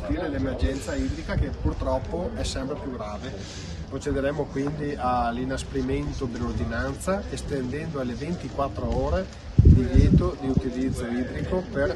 gestire l'emergenza idrica che purtroppo è sempre più grave. Procederemo quindi all'inasprimento dell'ordinanza estendendo alle 24 ore il divieto di utilizzo idrico per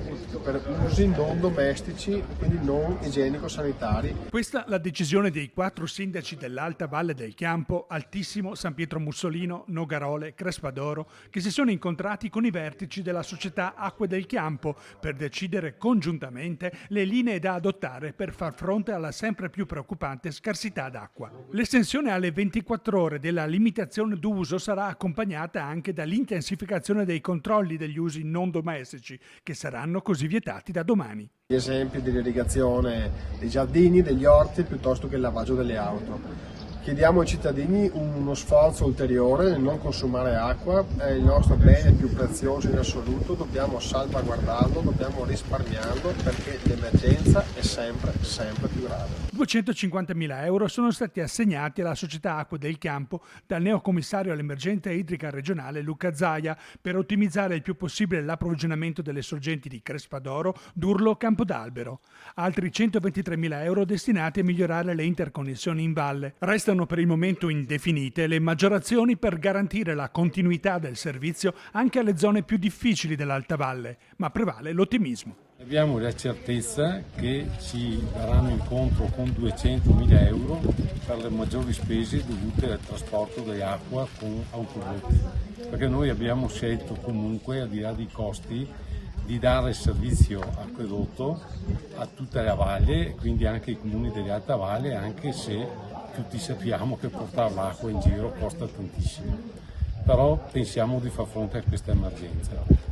usi non domestici, quindi non igienico-sanitari. Questa la decisione dei 4 sindaci dell'Alta Valle del Chiampo, Altissimo, San Pietro Mussolino, Nogarole, Crespadoro, che si sono incontrati con i vertici della società Acque del Chiampo per decidere congiuntamente le linee da adottare per far fronte alla sempre più preoccupante scarsità d'acqua. L'estensione alle 24 ore della limitazione d'uso sarà accompagnata anche dall'intensificazione dei controlli degli usi non domestici, che saranno così vietati da domani. Gli esempi dell'irrigazione dei giardini, degli orti, piuttosto che il lavaggio delle auto. Chiediamo ai cittadini uno sforzo ulteriore nel non consumare acqua, è il nostro bene più prezioso in assoluto, dobbiamo salvaguardarlo, dobbiamo risparmiarlo perché l'emergenza è sempre più grave. 250.000 euro sono stati assegnati alla società Acque del Chiampo dal neocommissario all'emergenza idrica regionale Luca Zaia per ottimizzare il più possibile l'approvvigionamento delle sorgenti di Crespadoro, Durlo, Campodalbero. Altri 123.000 euro destinati a migliorare le interconnessioni in valle. Restano per il momento indefinite le maggiorazioni per garantire la continuità del servizio anche alle zone più difficili dell'Alta Valle, ma prevale l'ottimismo. Abbiamo la certezza che ci daranno incontro con 200.000 euro per le maggiori spese dovute al trasporto dell'acqua con autobotti, perché noi abbiamo scelto comunque, al di là dei costi, di dare servizio acquedotto a tutta la valle, quindi anche ai comuni dell'Alta Valle, anche se tutti sappiamo che portare l'acqua in giro costa tantissimo. Però pensiamo di far fronte a questa emergenza.